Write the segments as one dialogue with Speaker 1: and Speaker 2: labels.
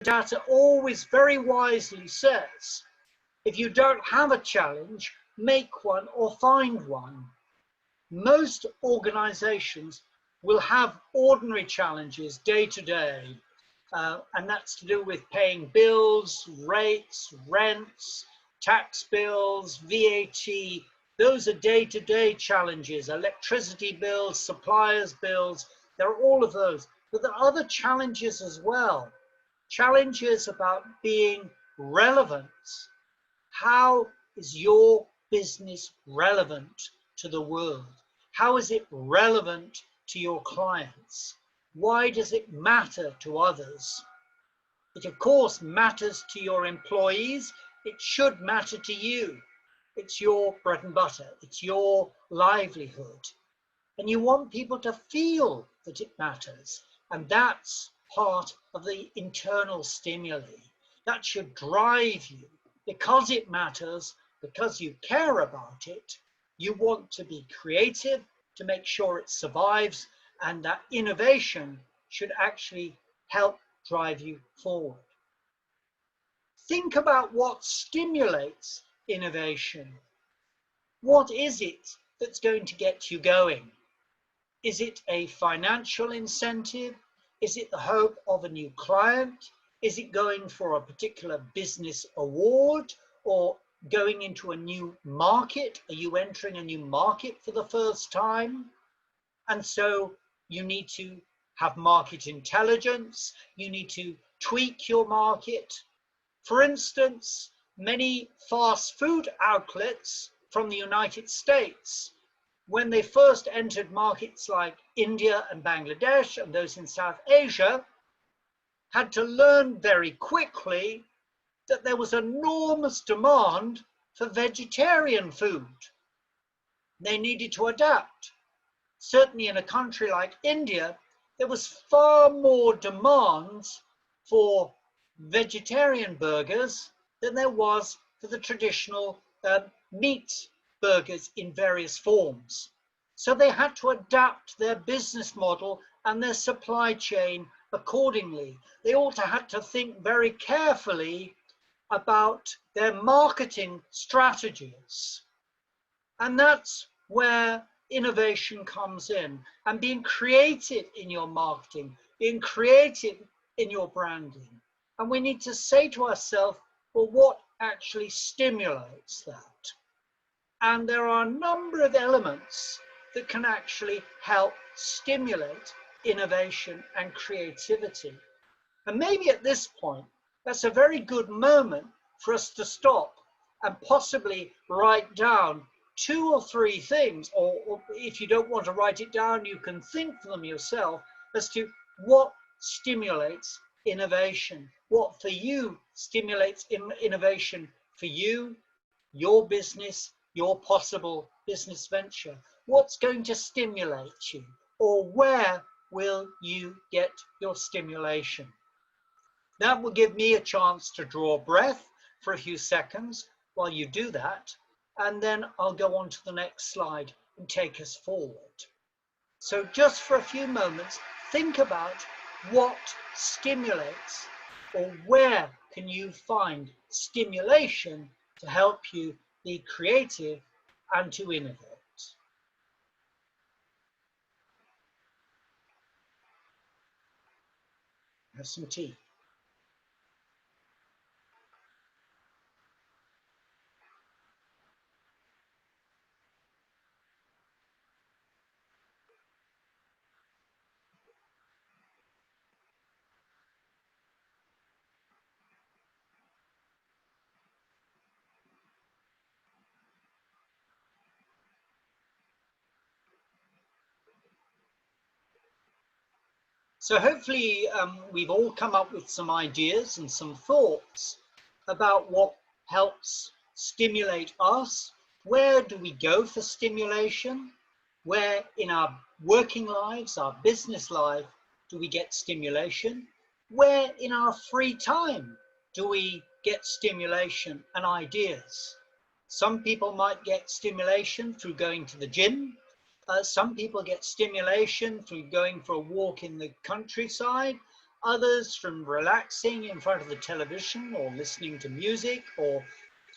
Speaker 1: DATTA always very wisely says, if you don't have a challenge, make one or find one. Most organizations will have ordinary challenges day to day, and that's to do with paying bills, rates, rents, tax bills, VAT. Those are day-to-day challenges, electricity bills, suppliers' bills. There are all of those. But there are other challenges as well. Challenges about being relevant. How is your business relevant to the world? How is it relevant to your clients? Why does it matter to others? It, of course, matters to your employees. It should matter to you. It's your bread and butter. It's your livelihood. And you want people to feel that it matters. And that's part of the internal stimuli. That should drive you. Because it matters, because you care about it, you want to be creative to make sure it survives, and that innovation should actually help drive you forward. Think about what stimulates innovation. What is it that's going to get you going? Is it a financial incentive? Is it the hope of a new client? Is it going for a particular business award or going into a new market? Are you entering a new market for the first time? And so you need to have market intelligence. You need to tweak your market. For instance, many fast food outlets from the United States, when they first entered markets like India and Bangladesh and those in South Asia, had to learn very quickly that there was enormous demand for vegetarian food. They needed to adapt. Certainly in a country like India, there was far more demand for vegetarian burgers than there was for the traditional meat burgers in various forms. So they had to adapt their business model and their supply chain accordingly. They also had to think very carefully about their marketing strategies. And that's where innovation comes in, and being creative in your marketing, being creative in your branding. And we need to say to ourselves, well, what actually stimulates that? And there are a number of elements that can actually help stimulate innovation and creativity. And maybe at this point, that's a very good moment for us to stop and possibly write down 2 or 3 things, or if you don't want to write it down, you can think for them yourself as to what stimulates innovation, what for you stimulates innovation for you, your business, your possible business venture. What's going to stimulate you, or where will you get your stimulation? That will give me a chance to draw breath for a few seconds while you do that, and then I'll go on to the next slide and take us forward. So just for a few moments, think about what stimulates, or where can you find stimulation to help you be creative and to innovate. Have some tea. So hopefully we've all come up with some ideas and some thoughts about what helps stimulate us. Where do we go for stimulation? Where in our working lives, our business life, do we get stimulation? Where in our free time do we get stimulation and ideas? Some people might get stimulation through going to the gym. Some people get stimulation through going for a walk in the countryside. others from relaxing in front of the television or listening to music or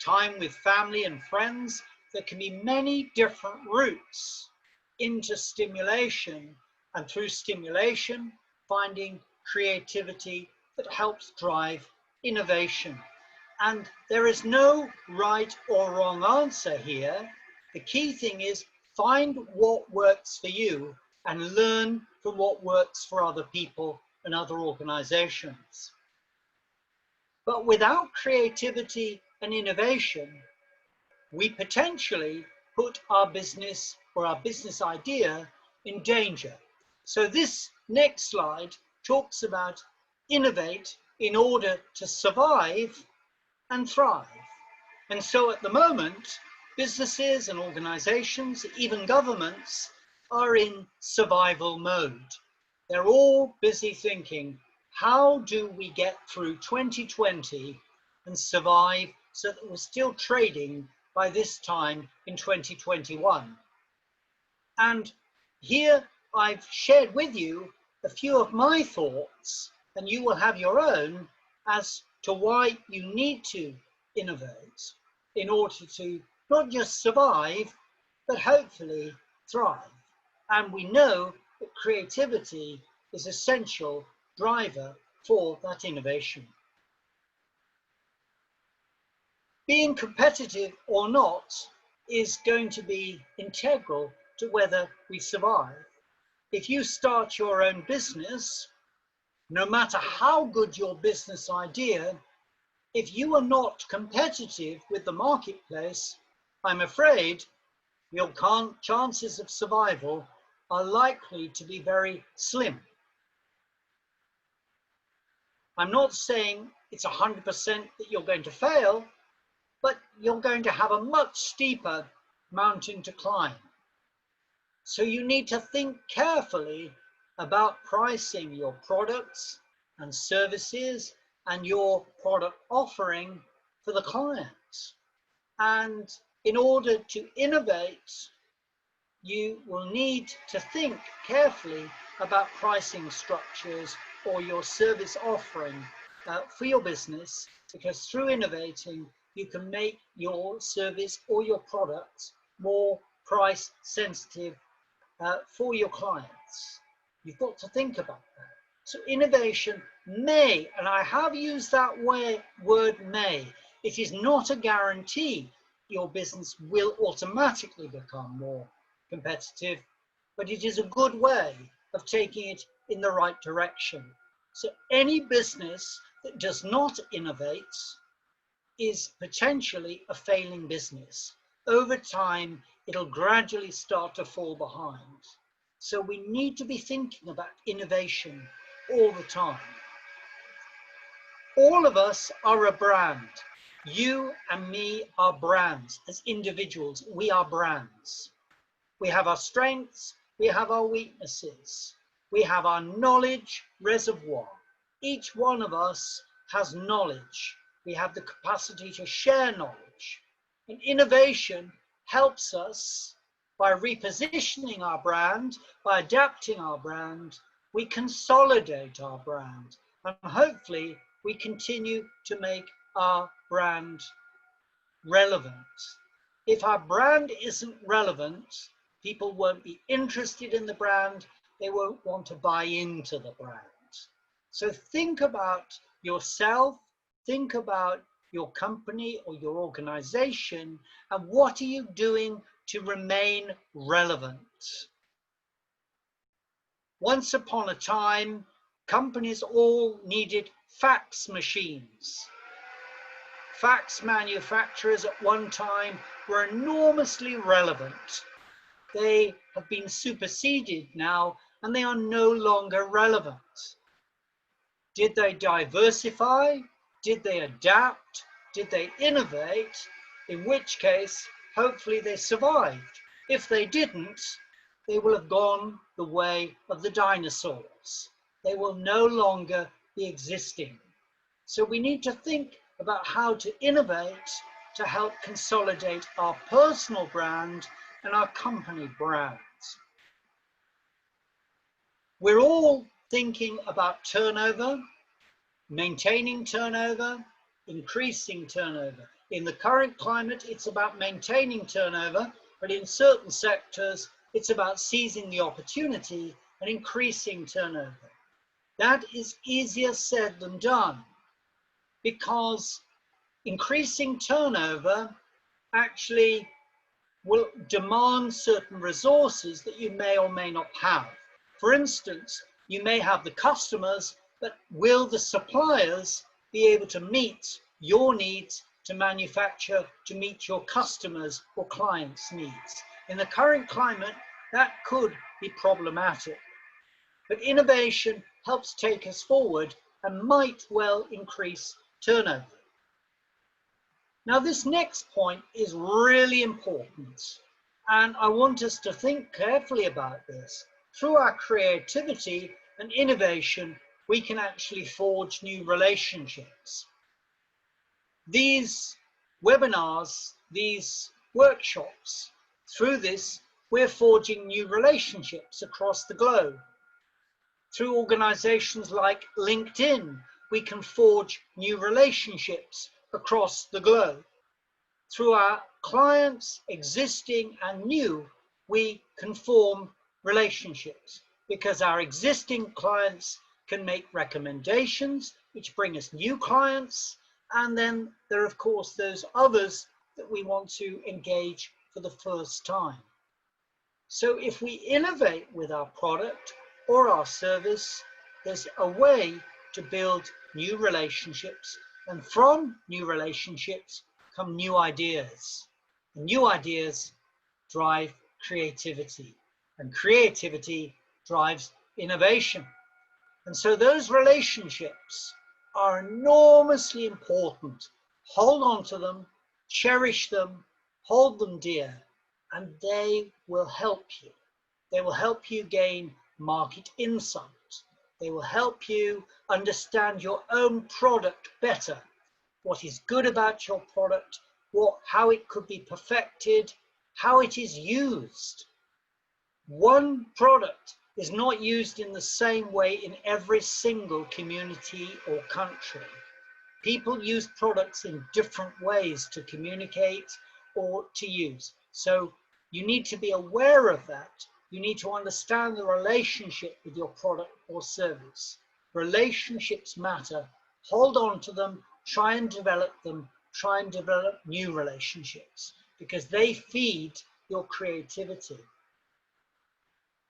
Speaker 1: time with family and friends. There can be many different routes into stimulation, and through stimulation, finding creativity that helps drive innovation. And there is no right or wrong answer here. The key thing is find what works for you and learn from what works for other people and other organizations. But without creativity and innovation, we potentially put our business or our business idea in danger. So this next slide talks about innovate in order to survive and thrive. And so at the moment, businesses and organizations, even governments, are in survival mode. They're all busy thinking, how do we get through 2020 and survive so that we're still trading by this time in 2021? And here I've shared with you a few of my thoughts, and you will have your own as to why you need to innovate in order to not just survive, but hopefully thrive. And we know that creativity is an essential driver for that innovation. Being competitive or not is going to be integral to whether we survive. If you start your own business, no matter how good your business idea, if you are not competitive with the marketplace, I'm afraid your chances of survival are likely to be very slim. I'm not saying it's 100% that you're going to fail, but you're going to have a much steeper mountain to climb. So you need to think carefully about pricing your products and services and your product offering for the clients. And in order to innovate, you will need to think carefully about pricing structures or your service offering for your business, because through innovating, you can make your service or your product more price sensitive for your clients. You've got to think about that. So innovation may, and I have used that word may, it is not a guarantee your business will automatically become more competitive, but it is a good way of taking it in the right direction. So any business that does not innovate is potentially a failing business. Over time, it'll gradually start to fall behind. So we need to be thinking about innovation all the time. All of us are a brand. You and me are brands. As individuals, we are brands. We have our strengths, we have our weaknesses. We have our knowledge reservoir. Each one of us has knowledge. We have the capacity to share knowledge. And innovation helps us by repositioning our brand, by adapting our brand. We consolidate our brand, and hopefully we continue to make our brand relevant. If our brand isn't relevant, people won't be interested in the brand, they won't want to buy into the brand. So think about yourself, think about your company or your organization, and what are you doing to remain relevant? Once upon a time, companies all needed fax machines. Fax manufacturers at one time were enormously relevant. They have been superseded now, and they are no longer relevant. Did they diversify? Did they adapt? Did they innovate? In which case, hopefully they survived. If they didn't, they will have gone the way of the dinosaurs. They will no longer be existing. So we need to think about how to innovate to help consolidate our personal brand and our company brands. We're all thinking about turnover, maintaining turnover, increasing turnover. In the current climate, it's about maintaining turnover, but in certain sectors, it's about seizing the opportunity and increasing turnover. That is easier said than done, because increasing turnover actually will demand certain resources that you may or may not have. For instance, you may have the customers, but will the suppliers be able to meet your needs to manufacture to meet your customers' or clients' needs? In the current climate, that could be problematic. But innovation helps take us forward and might well increase turnover. Now, this next point is really important, and I want us to think carefully about this. Through our creativity and innovation, we can actually forge new relationships. These webinars, these workshops, through this, we're forging new relationships across the globe. Through organizations like LinkedIn, we can forge new relationships across the globe. Through our clients, existing and new, we can form relationships because our existing clients can make recommendations which bring us new clients, and then there are of course those others that we want to engage for the first time. So if we innovate with our product or our service, there's a way to build new relationships, and from new relationships come new ideas. And new ideas drive creativity, and creativity drives innovation. And so those relationships are enormously important. Hold on to them, cherish them, hold them dear, and they will help you. They will help you gain market insight. They will help you understand your own product better. What is good about your product, how it could be perfected, how it is used. One product is not used in the same way in every single community or country. People use products in different ways to communicate or to use. So you need to be aware of that. You need to understand the relationship with your product or service. Relationships matter. Hold on to them, try and develop them, try and develop new relationships because they feed your creativity.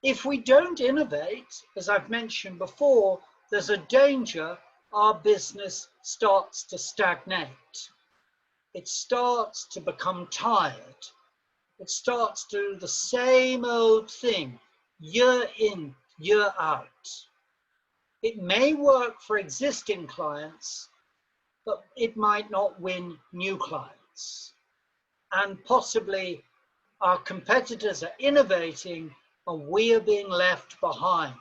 Speaker 1: If we don't innovate, as I've mentioned before, there's a danger our business starts to stagnate. It starts to become tired. It starts to do the same old thing, year in, year out. It may work for existing clients, but it might not win new clients. And possibly our competitors are innovating and we are being left behind.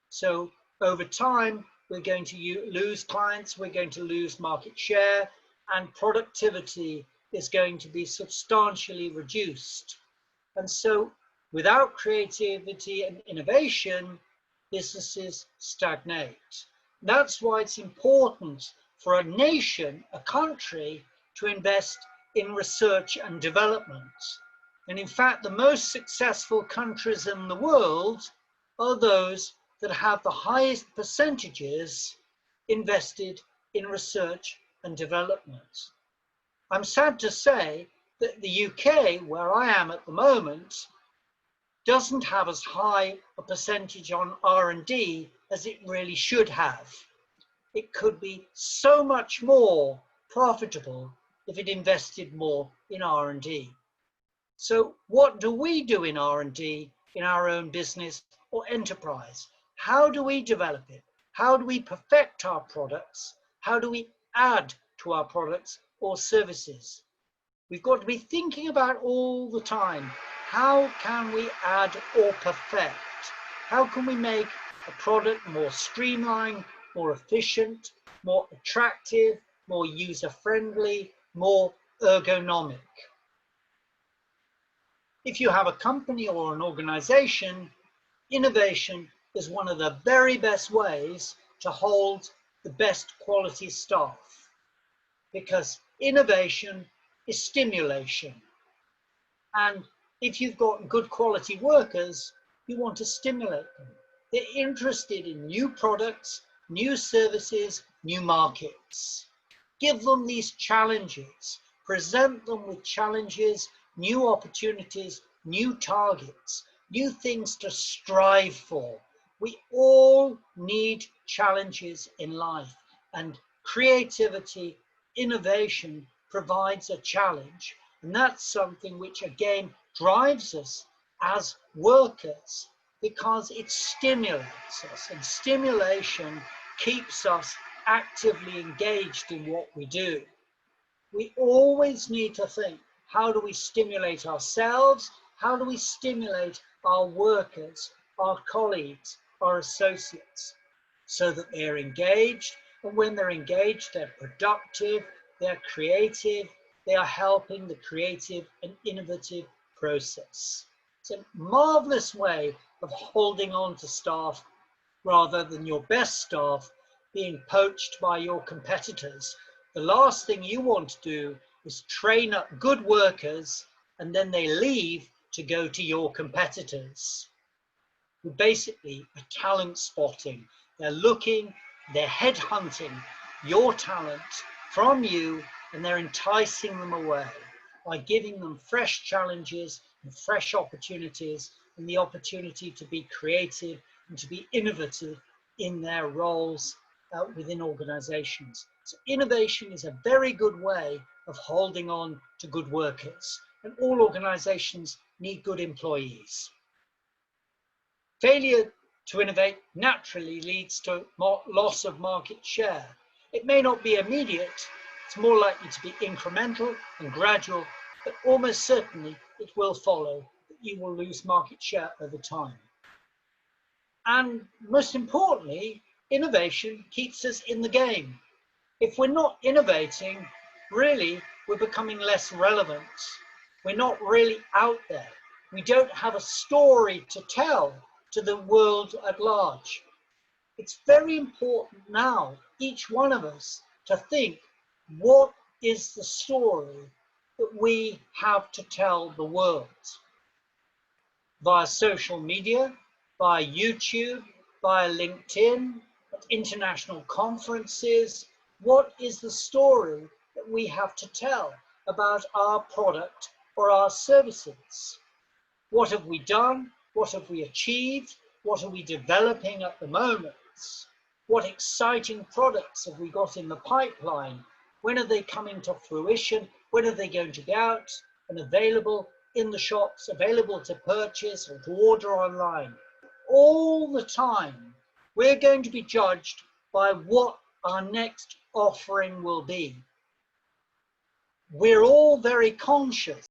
Speaker 1: So over time, we're going to lose clients, we're going to lose market share, and productivity is going to be substantially reduced. And so without creativity and innovation, businesses stagnate. That's why it's important for a nation, a country, to invest in research and development. And in fact, the most successful countries in the world are those that have the highest percentages invested in research and development. I'm sad to say that the UK, where I am at the moment, doesn't have as high a percentage on R&D as it really should have. It could be so much more profitable if it invested more in R&D. So what do we do in R&D in our own business or enterprise? How do we develop it? How do we perfect our products? How do we add to our products or services? We've got to be thinking about all the time, how can we add or perfect? How can we make a product more streamlined, more efficient, more attractive, more user-friendly, more ergonomic? If you have a company or an organization, innovation is one of the very best ways to hold the best quality staff, because innovation is stimulation. And if you've got good quality workers, you want to stimulate them. They're interested in new products, new services, new markets. Give them these challenges, present them with challenges, new opportunities, new targets, new things to strive for. We all need challenges in life, and creativity, innovation provides a challenge. And that's something which again drives us as workers, because it stimulates us, and stimulation keeps us actively engaged in what we do. We always need to think, how do we stimulate ourselves? How do we stimulate our workers, our colleagues, our associates, so that they're engaged? And when they're engaged, they're productive, they're creative, they are helping the creative and innovative process. It's a marvelous way of holding on to staff, rather than your best staff being poached by your competitors. The last thing you want to do is train up good workers and then they leave to go to your competitors. Who basically are talent spotting. They're looking, they're headhunting your talent from you, and they're enticing them away by giving them fresh challenges and fresh opportunities, and the opportunity to be creative and to be innovative in their roles within organizations. So innovation is a very good way of holding on to good workers, and all organizations need good employees. Failure to innovate naturally leads to loss of market share. It may not be immediate, it's more likely to be incremental and gradual, but almost certainly it will follow that you will lose market share over time. And most importantly, innovation keeps us in the game. If we're not innovating, really, we're becoming less relevant. We're not really out there. We don't have a story to tell to the world at large. It's very important now, each one of us, to think, what is the story that we have to tell the world? Via social media, via YouTube, via LinkedIn, at international conferences, what is the story that we have to tell about our product or our services? What have we done? What have we achieved? What are we developing at the moment? What exciting products have we got in the pipeline? When are they coming to fruition? When are they going to be out and available in the shops, available to purchase or to order online? All the time, we're going to be judged by what our next offering will be. We're all very conscious